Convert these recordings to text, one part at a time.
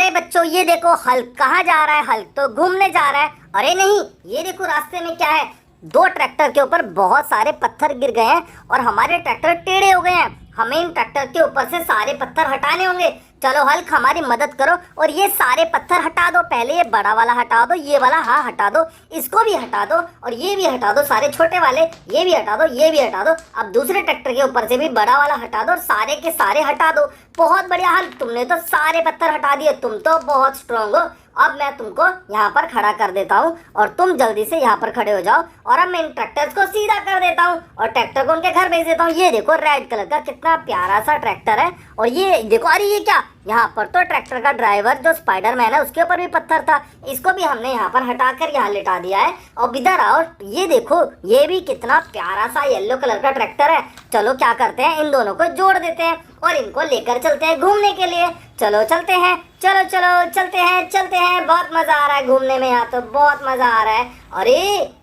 अरे बच्चों ये देखो, हल्क कहाँ जा रहा है? हल्क तो घूमने जा रहा है। अरे नहीं, ये देखो रास्ते में क्या है, दो ट्रैक्टर के ऊपर बहुत सारे पत्थर गिर गए हैं और हमारे ट्रैक्टर टेढ़े हो गए हैं। हमें इन ट्रैक्टर के ऊपर से सारे पत्थर हटाने होंगे। चलो हल्क हमारी मदद करो और ये सारे पत्थर हटा दो। पहले ये बड़ा वाला हटा दो, ये वाला हाँ हटा दो, इसको भी हटा दो और ये भी हटा दो, सारे छोटे वाले ये भी हटा दो, ये भी हटा दो। अब दूसरे ट्रैक्टर के ऊपर से भी बड़ा वाला हटा दो और सारे के सारे हटा दो। बहुत बढ़िया हल्क, तुमने तो सारे पत्थर हटा दिए, तुम तो बहुत स्ट्रांग हो। अब मैं तुमको यहाँ पर खड़ा कर देता हूँ और तुम जल्दी से यहाँ पर खड़े हो जाओ और अब मैं इन ट्रैक्टर्स को सीधा कर देता हूँ और ट्रैक्टर को उनके घर भेज देता हूँ। ये देखो रेड कलर का कितना प्यारा सा ट्रैक्टर है। और ये देखो, अरे ये क्या, यहाँ पर तो ट्रैक्टर का ड्राइवर जो स्पाइडरमैन है उसके ऊपर भी पत्थर था, इसको भी हमने यहाँ पर हटाकर यहाँ लिटा दिया है। और इधर आओ, ये देखो ये भी कितना प्यारा सा येलो कलर का ट्रैक्टर है। चलो क्या करते हैं, इन दोनों को जोड़ देते हैं और इनको लेकर चलते हैं घूमने के लिए। चलो चलते हैं, चलो चलो चलते हैं चलते हैं। बहुत मजा आ रहा है घूमने में, यहाँ तो बहुत मजा आ रहा है। अरे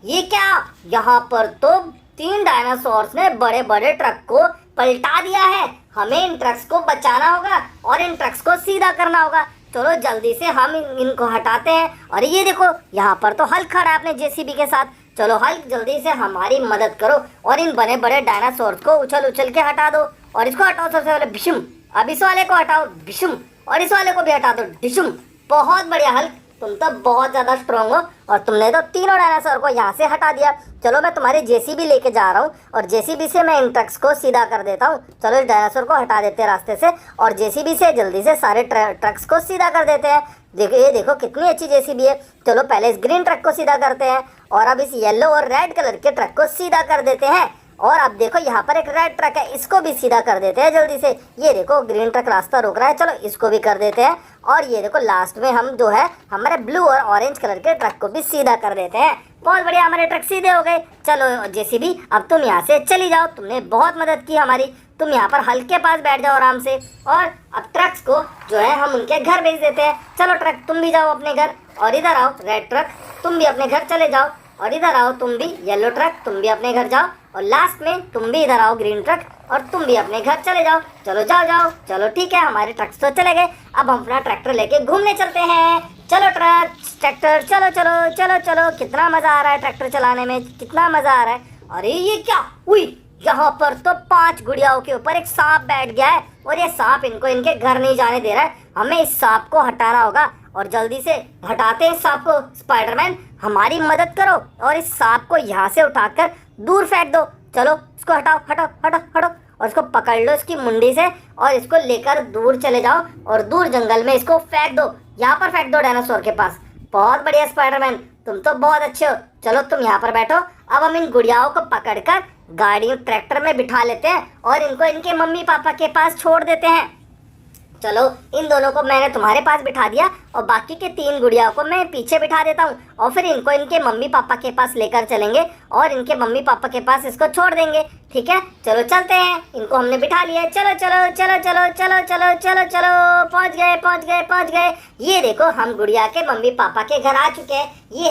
ये क्या, यहाँ पर तो 3 डायनासोर्स ने बड़े बड़े ट्रक को पलटा दिया है। हमें इन ट्रक्स को बचाना होगा और इन ट्रक्स को सीधा करना होगा। चलो जल्दी से हम इनको हटाते हैं। और ये देखो यहाँ पर तो हल्क खड़ा है अपने जेसीबी के साथ। चलो हल्क जल्दी से हमारी मदद करो और इन बड़े बड़े डायनासोर्स को उछल उछल के हटा दो। और इसको हटाओ सबसे पहले, भिशुम। अब इस वाले को हटाओ, भिशुम। और इस वाले को भी हटा दो, ढिशुम। बहुत बढ़िया हल्क, तुम तो बहुत ज्यादा स्ट्रांग हो और तुमने तो तीनों डायनासोर को यहाँ से हटा दिया। चलो मैं तुम्हारी जेसीबी लेके जा रहा हूँ और जेसीबी से मैं इन ट्रक्स को सीधा कर देता हूँ। चलो इस डायनासोर को हटा देते हैं रास्ते से और जेसीबी से जल्दी से सारे ट्रक्स को सीधा कर देते हैं। देखो ये देखो कितनी अच्छी जेसीबी है। चलो पहले इस ग्रीन ट्रक को सीधा करते हैं और अब इस येलो और रेड कलर के ट्रक को सीधा कर देते हैं। और अब देखो यहाँ पर एक रेड ट्रक है, इसको भी सीधा कर देते हैं जल्दी से। ये देखो ग्रीन ट्रक रास्ता रोक रहा है, चलो इसको भी कर देते हैं। और ये देखो लास्ट में हम जो है हमारे ब्लू और ऑरेंज कलर के ट्रक को भी सीधा कर देते हैं। बहुत बढ़िया, हमारे ट्रक सीधे हो गए। चलो जेसीबी अब तुम यहाँ से चली जाओ, तुमने बहुत मदद की हमारी। तुम यहाँ पर हल्क के पास बैठ जाओ आराम से और अब ट्रक्स को जो है हम उनके घर भेज देते हैं। चलो ट्रक तुम भी जाओ अपने घर और इधर आओ रेड ट्रक, तुम भी अपने घर चले जाओ। और इधर आओ तुम भी येलो ट्रक, तुम भी अपने घर जाओ। और लास्ट में तुम भी इधर आओ ग्रीन ट्रक और तुम भी अपने घर चले जाओ। चलो जाओ जाओ, चलो ठीक है, हमारे ट्रक्स तो चले गए। अब हम अपना ट्रैक्टर लेके घूमने चलते हैं। चलो ट्रैक्टर चलो चलो चलो चलो। कितना मजा आ रहा है ट्रैक्टर चलाने में, कितना मजा आ रहा है। अरे ये क्या, हुई यहाँ पर तो 5 गुड़ियाओं के ऊपर एक सांप बैठ गया है और ये सांप इनको इनके घर नहीं जाने दे रहा है। हमें इस सांप को हटाना होगा और जल्दी से हटाते हैं इस सांप को। स्पाइडरमैन हमारी मदद करो और इस सांप को यहाँ से उठाकर दूर फेंक दो। चलो इसको हटाओ, हटाओ हटाओ हटाओ और इसको पकड़ लो इसकी मुंडी से और इसको लेकर दूर चले जाओ और दूर जंगल में इसको फेंक दो। यहाँ पर फेंक दो डायनासोर के पास। बहुत बढ़िया स्पाइडरमैन, तुम तो बहुत अच्छे हो। चलो तुम यहाँ पर बैठो। अब हम इन गुड़ियाओं को पकड़कर गाड़ी ट्रैक्टर में बिठा लेते हैं और इनको इनके मम्मी पापा के पास छोड़ देते हैं। चलो इन दोनों को मैंने तुम्हारे पास बिठा दिया और बाकी के 3 गुड़ियाओं को मैं पीछे बिठा देता हूँ और फिर इनको इनके मम्मी पापा के पास लेकर चलेंगे और इनके मम्मी पापा के पास इसको छोड़ देंगे। ठीक है चलो चलते हैं, इनको हमने बिठा लिया है। चलो चलो चलो चलो चलो चलो चलो चलो, पहुँच गए पहुँच गए पहुँच गए। ये देखो हम गुड़िया के मम्मी पापा के घर आ चुके हैं। ये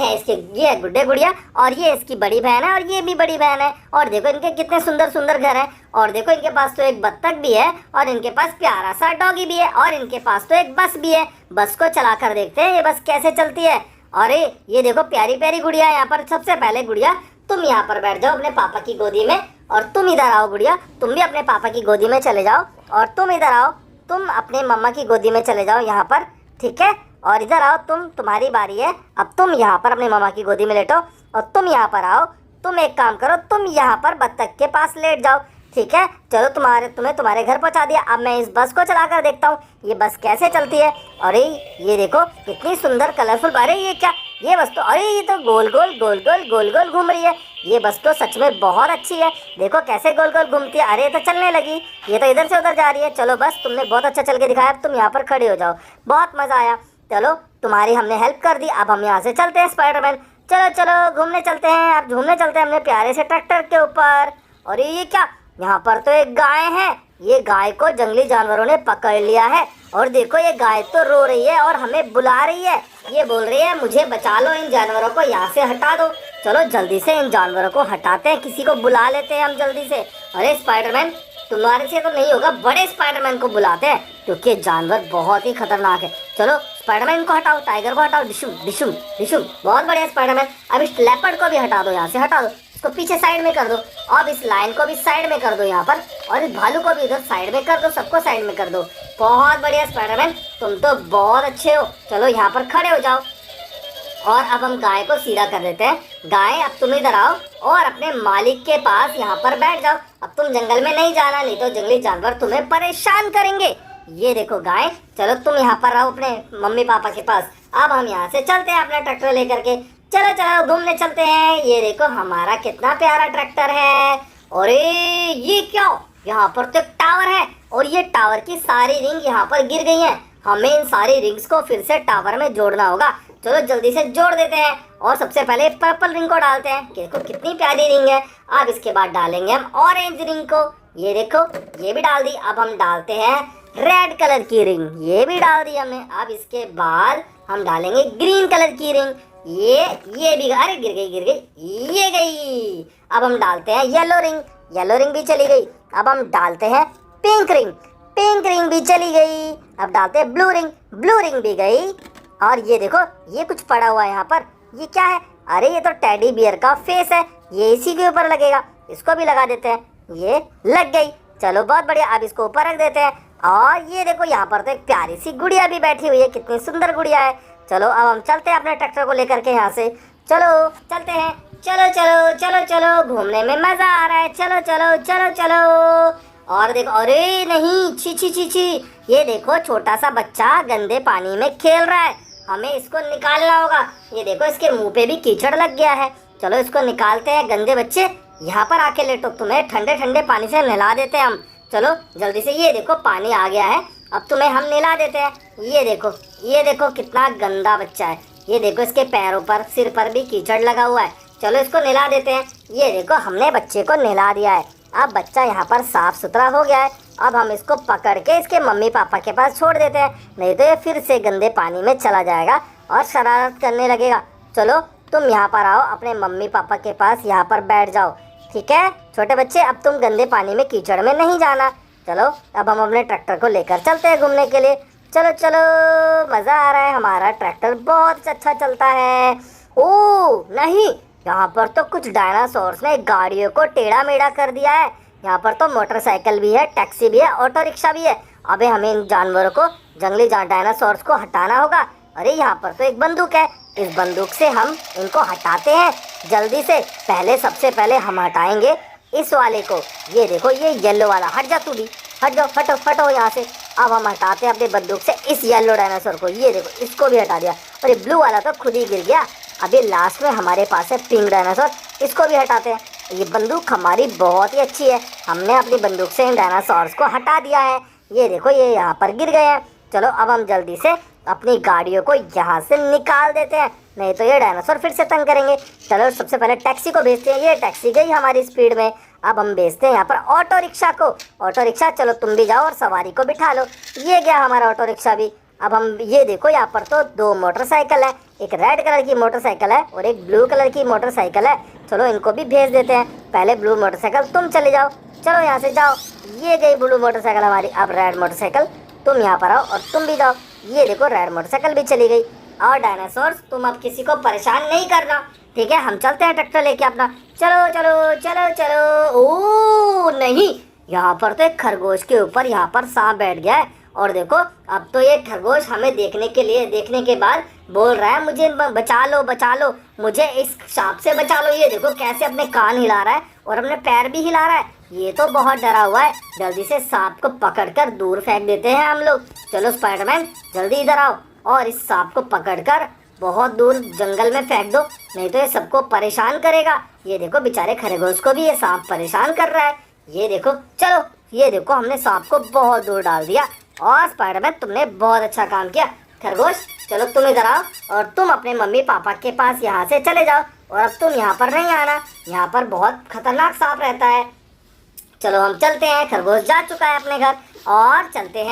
है गुड्डे गुड़िया और ये इसकी बड़ी बहन है और ये भी बड़ी बहन है। और देखो इनके कितने सुंदर सुंदर घर हैं और देखो इनके पास तो एक बत्तख भी है और इनके पास प्यारा सा डॉगी भी है और इनके पास तो एक बस भी है। बस को चला कर देखते हैं ये बस कैसे चलती है। अरे ये देखो प्यारी प्यारी गुड़िया है यहाँ पर। सबसे पहले गुड़िया तुम यहाँ पर बैठ जाओ अपने पापा की गोदी में और तुम इधर आओ गुड़िया, तुम भी अपने पापा की गोदी में चले जाओ। और तुम इधर आओ, तुम अपने मम्मा की गोदी में चले जाओ यहाँ पर। ठीक है, और इधर आओ तुम्हारी बारी है। अब तुम यहाँ पर अपनी मम्मा की गोदी में लेटो और तुम यहाँ पर आओ। तुम एक काम करो, तुम यहाँ पर बत्तख के पास लेट जाओ। ठीक है चलो तुम्हें तुम्हारे घर पहुँचा दिया। अब मैं इस बस को चला कर देखता हूँ ये बस कैसे चलती है। अरे ये देखो कितनी सुंदर कलरफुल। अरे ये क्या, ये बस तो, अरे ये तो गोल गोल गोल गोल गोल गोल घूम रही है। ये बस तो सच में बहुत अच्छी है, देखो कैसे गोल गोल घूमती है। अरे तो चलने लगी, ये तो इधर से उधर जा रही है। चलो बस तुमने बहुत अच्छा चल के दिखाया, अब तुम यहाँ पर खड़े हो जाओ। बहुत मज़ा आया, चलो तुम्हारी हमने हेल्प कर दी। अब हम यहाँ से चलते हैं स्पाइडरमैन। चलो चलो घूमने चलते हैं, अब घूमने चलते हैं अपने प्यारे से ट्रैक्टर के ऊपर। और ये क्या, यहाँ पर तो एक गाय है। ये गाय को जंगली जानवरों ने पकड़ लिया है और देखो ये गाय तो रो रही है और हमें बुला रही है। ये बोल रही है मुझे बचा लो, इन जानवरों को यहाँ से हटा दो। चलो जल्दी से इन जानवरों को हटाते हैं, किसी को बुला लेते हैं हम जल्दी से। अरे स्पाइडरमैन तुम्हारे से तो नहीं होगा, बड़े स्पाइडरमैन को बुलाते हैं क्योंकि ये जानवर बहुत ही खतरनाक है। चलो स्पाइडरमैन को हटाओ, टाइगर को हटाओ, डिशुम डिशुम डिशुम, बहुत बढ़िया स्पाइडरमैन। अब इस लेपर्ड को भी हटा दो, यहाँ से हटा दो, इसको पीछे साइड में कर दो। अब इस लायन को भी साइड में कर दो यहाँ पर, और इस भालू को भी इधर साइड में कर दो, सबको साइड में कर दो। बहुत बढ़िया स्पाइडरमैन, तुम तो बहुत अच्छे हो। चलो यहाँ पर खड़े हो जाओ, और अब हम गाय को सीधा कर देते हैं। गाय अब तुम इधर आओ और अपने मालिक के पास यहाँ पर बैठ जाओ। अब तुम जंगल में नहीं जाना, नहीं तो जंगली जानवर तुम्हें परेशान करेंगे। ये देखो गाय, चलो तुम यहाँ पर रहो अपने मम्मी पापा के पास। अब हम यहाँ से चलते हैं अपना ट्रैक्टर लेकर के। चलो चलो घूमने चलते हैं। ये देखो हमारा कितना प्यारा ट्रैक्टर है। अरे ये क्या, यहाँ पर तो एक टावर है, और ये टावर की सारी रिंग यहाँ पर गिर गई हैं। हमें इन सारी रिंग्स को फिर से टावर में जोड़ना होगा। चलो जल्दी से जोड़ देते हैं, और सबसे पहले पर्पल रिंग को डालते हैं। देखो कितनी प्यारी रिंग है। अब इसके बाद डालेंगे हम ऑरेंज रिंग को। ये देखो ये भी डाल दी। अब हम डालते हैं रेड कलर की रिंग, ये भी डाल दी हमने। अब इसके बाद हम डालेंगे ग्रीन कलर की रिंग। ये भी, अरे गिर गई, ये गई। अब हम डालते हैं येलो रिंग, येलो रिंग भी चली गई। अब हम डालते हैं पिंक रिंग, पिंक रिंग भी चली गई। अब डालते हैं ब्लू रिंग, ब्लू रिंग भी गई। और ये देखो ये कुछ पड़ा हुआ है यहाँ पर, ये क्या है? अरे ये तो टेडी बियर का फेस है, ये इसी के ऊपर लगेगा। इसको भी लगा देते हैं, ये लग गई। चलो बहुत बढ़िया, अब इसको ऊपर रख देते हैं। और ये देखो यहाँ पर तो एक प्यारी सी गुड़िया भी बैठी हुई है, कितनी सुंदर गुड़िया है। चलो अब हम चलते हैं अपने ट्रैक्टर को लेकर के यहाँ से। चलो चलते हैं, चलो चलो चलो चलो, घूमने में मजा आ रहा है। चलो चलो चलो चलो। और देखो, अरे नहीं, छी छी छी छी, ये देखो छोटा सा बच्चा गंदे पानी में खेल रहा है, हमें इसको निकालना होगा। ये देखो इसके मुंह पे भी कीचड़ लग गया है। चलो इसको निकालते हैं। गंदे बच्चे यहाँ पर आके लेटो, तुम्हें ठंडे ठंडे पानी से नहला देते हैं हम। चलो जल्दी से, ये देखो पानी आ गया है, अब तुम्हें हम नहला देते हैं। ये देखो कितना गंदा बच्चा है। ये देखो इसके पैरों पर, सिर पर भी कीचड़ लगा हुआ है। चलो इसको नहला देते हैं। ये देखो हमने बच्चे को नहला दिया है। अब बच्चा यहाँ पर साफ सुथरा हो गया है। अब हम इसको पकड़ के इसके मम्मी पापा के पास छोड़ देते हैं, नहीं तो ये फिर से गंदे पानी में चला जाएगा और शरारत करने लगेगा। चलो तुम यहाँ पर आओ, अपने मम्मी पापा के पास यहाँ पर बैठ जाओ, ठीक है छोटे बच्चे? अब तुम गंदे पानी में, कीचड़ में नहीं जाना। चलो अब हम अपने ट्रैक्टर को लेकर चलते हैं घूमने के लिए। चलो चलो, मज़ा आ रहा है, हमारा ट्रैक्टर बहुत अच्छा चलता है। ओह नहीं, यहाँ पर तो कुछ डायनासोर्स ने गाड़ियों को टेढ़ा मेढ़ा कर दिया है। यहाँ पर तो मोटरसाइकिल भी है, टैक्सी भी है, ऑटो रिक्शा भी है। अबे हमें इन जानवरों को, जंगली डायनासोर्स को हटाना होगा। अरे यहाँ पर तो एक बंदूक है, इस बंदूक से हम इनको हटाते हैं जल्दी से। सबसे पहले हम हटाएंगे इस वाले को। ये देखो ये येलो वाला, हट जा तू भी, हट जाओ, हटो हटो यहाँ से। अब हम हटाते हैं अपने बंदूक से इस येलो डायनासोर को। ये देखो इसको भी हटा दिया, और ये ब्लू वाला तो खुद ही गिर गया। अभी लास्ट में हमारे पास है पिंक डायनासोर, इसको भी हटाते हैं। ये बंदूक हमारी बहुत ही अच्छी है, हमने अपनी बंदूक से इन डायनासोर्स को हटा दिया है। ये देखो ये यहाँ पर गिर गए हैं। चलो अब हम जल्दी से अपनी गाड़ियों को यहाँ से निकाल देते हैं, नहीं तो ये डायनासोर फिर से तंग करेंगे। चलो सबसे पहले टैक्सी को भेजते हैं, ये टैक्सी गई हमारी स्पीड में। अब हम भेजते हैं यहाँ पर ऑटो रिक्शा को। ऑटो रिक्शा चलो तुम भी जाओ और सवारी को बिठा लो। ये गया हमारा ऑटो रिक्शा भी। अब हम, ये देखो यहाँ पर तो दो मोटरसाइकिल है, एक रेड कलर की मोटरसाइकिल है और एक ब्लू कलर की मोटरसाइकिल है। चलो इनको भी भेज देते हैं। पहले ब्लू मोटरसाइकिल तुम चले जाओ, चलो यहाँ से जाओ। ये गई ब्लू मोटरसाइकिल हमारी। अब रेड मोटरसाइकिल तुम यहाँ पर आओ और तुम भी जाओ। ये देखो रेड मोटरसाइकिल भी चली गई। और डायनासोर्स तुम अब किसी को परेशान नहीं करना, ठीक है? हम चलते हैं ट्रैक्टर लेके अपना। चलो चलो चलो चलो। ओ नहीं, यहाँ पर तो एक खरगोश के ऊपर यहाँ पर सांप बैठ गया है। और देखो अब तो ये खरगोश हमें देखने के बाद बोल रहा है मुझे बचा लो, मुझे इस सांप से बचा लो। ये देखो कैसे अपने कान हिला रहा है और अपने पैर भी हिला रहा है, ये तो बहुत डरा हुआ है। जल्दी से सांप को पकड़कर दूर फेंक देते हैं हम लोग। चलो स्पाइडरमैन जल्दी इधर आओ और इस सांप को पकड़कर बहुत दूर जंगल में फेंक दो, नहीं तो ये सबको परेशान करेगा। ये देखो बेचारे खरगोश को भी ये सांप परेशान कर रहा है। ये देखो, चलो ये देखो हमने सांप को बहुत दूर डाल दिया। और स्पाइडरमैन तुमने बहुत अच्छा काम किया। खरगोश चलो तुम इधर आओ और तुम अपने मम्मी पापा के पास यहाँ से चले जाओ, और अब तुम यहाँ पर नहीं आना, यहाँ पर बहुत खतरनाक सांप रहता है। चलो हम चलते हैं, खरगोश जा चुका है अपने घर, और चलते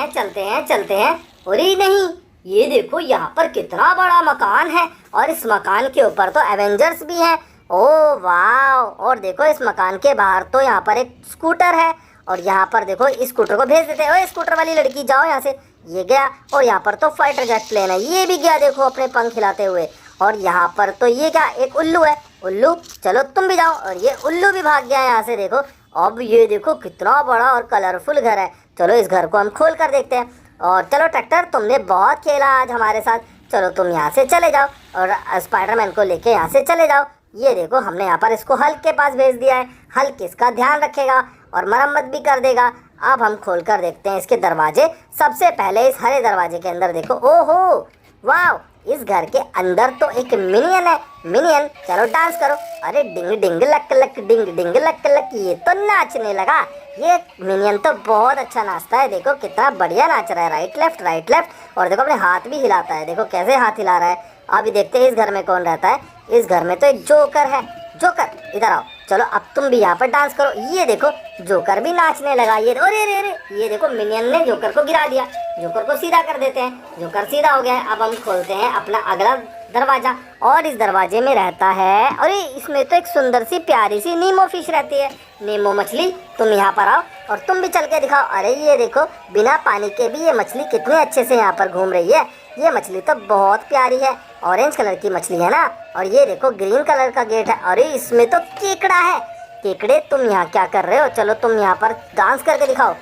हैं। अरे नहीं, ये देखो यहाँ पर कितना बड़ा मकान है, और इस मकान के ऊपर तो एवेंजर्स भी हैं। ओह वाह! और देखो इस मकान के बाहर तो यहाँ पर एक स्कूटर है, और यहाँ पर देखो स्कूटर को भेज देते हैं। ओए स्कूटर वाली लड़की जाओ यहाँ से। ये गया। और यहाँ पर तो फाइटर जेट प्लेन है, ये भी गया देखो अपने पंख हिलाते हुए। और यहाँ पर तो ये क्या, एक उल्लू है। उल्लू चलो तुम भी जाओ। और ये उल्लू भी भाग गया यहाँ से देखो। अब ये देखो कितना बड़ा और कलरफुल घर है। चलो इस घर को हम खोल कर देखते हैं। और चलो ट्रैक्टर, तुमने बहुत खेला आज हमारे साथ, चलो तुम यहाँ से चले जाओ और स्पाइडरमैन को लेके यहाँ से चले जाओ। ये देखो हमने यहाँ पर इसको हल्क के पास भेज दिया है। हल्क इसका ध्यान रखेगा और मरम्मत भी कर देगा। अब हम खोल कर देखते हैं इसके दरवाजे। सबसे पहले इस हरे दरवाजे के अंदर देखो, ओहो वाह, इस घर के अंदर तो एक मिनियन है। मिनियन चलो डांस करो। अरे डिंग डिंग लक लक डिंग डिंग लक लक, ये तो नाचने लगा। ये मिनियन तो बहुत अच्छा नाचता है, देखो कितना बढ़िया नाच रहा है, राइट लेफ्ट राइट लेफ्ट। और देखो अपने हाथ भी हिलाता है, देखो कैसे हाथ हिला रहा है। अभी देखते हैं इस घर में कौन रहता है। इस घर में तो एक जोकर है। जोकर इधर आओ, चलो अब तुम भी यहाँ पर डांस करो। ये देखो जोकर भी नाचने लगा। ये अरे अरे अरे, ये देखो मिनियन ने जोकर को गिरा दिया। जोकर को सीधा कर देते हैं, जोकर सीधा हो गया है। अब हम खोलते हैं अपना अगला दरवाजा और इस दरवाजे में रहता है, अरे इसमें तो एक सुंदर सी प्यारी सी नीमो फिश रहती है। नीमो मछली तुम यहाँ पर आओ और तुम भी चल के दिखाओ। अरे ये देखो बिना पानी के भी ये मछली कितने अच्छे से यहाँ पर घूम रही है। ये मछली तो बहुत प्यारी है, ऑरेंज कलर की मछली है ना। और ये देखो ग्रीन कलर का गेट है। अरे इसमें तो केकड़ा है। केकड़े तुम यहाँ क्या कर रहे हो, चलो तुम यहाँ पर डांस करके दिखाओ।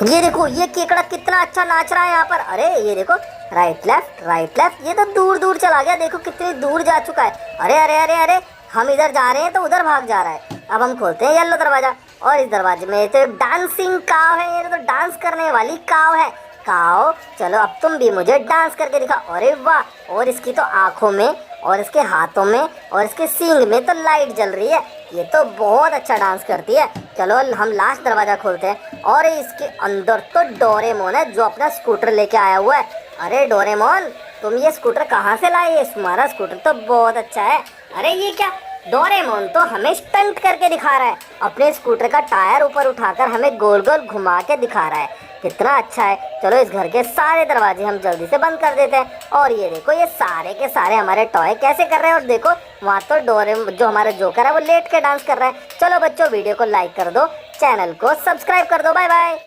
ये देखो ये केकड़ा कितना अच्छा नाच रहा है यहाँ पर। अरे ये देखो राइट लेफ्ट, ये तो दूर दूर चला गया, देखो कितनी दूर जा चुका है। अरे अरे अरे अरे, हम इधर जा रहे हैं तो उधर भाग जा रहा है। अब हम खोलते हैं येलो दरवाजा और इस दरवाजे में तो डांसिंग काव है। ये तो डांस करने वाली काव है। काव चलो अब तुम भी मुझे डांस करके दिखाओ। अरे वाह, और इसकी तो आंखों में और इसके हाथों में और इसके सींग में तो लाइट जल रही है। ये तो बहुत अच्छा डांस करती है। चलो हम लास्ट दरवाजा खोलते हैं और इसके अंदर तो डोरेमोन है जो अपना स्कूटर लेके आया हुआ है। अरे डोरेमोन, तुम ये स्कूटर कहाँ से लाए? तुम्हारा स्कूटर तो बहुत अच्छा है। अरे ये क्या, डोरेमोन तो हमें स्टंट करके दिखा रहा है। अपने स्कूटर का टायर ऊपर उठाकर हमें गोल गोल घुमा के दिखा रहा है, कितना अच्छा है। चलो इस घर के सारे दरवाजे हम जल्दी से बंद कर देते हैं। और ये देखो ये सारे के सारे हमारे टॉय कैसे कर रहे हैं। और देखो वहाँ तो जो हमारा जोकर है वो लेट के डांस कर रहा है। चलो बच्चों वीडियो को लाइक कर दो, चैनल को सब्सक्राइब कर दो। Bye bye.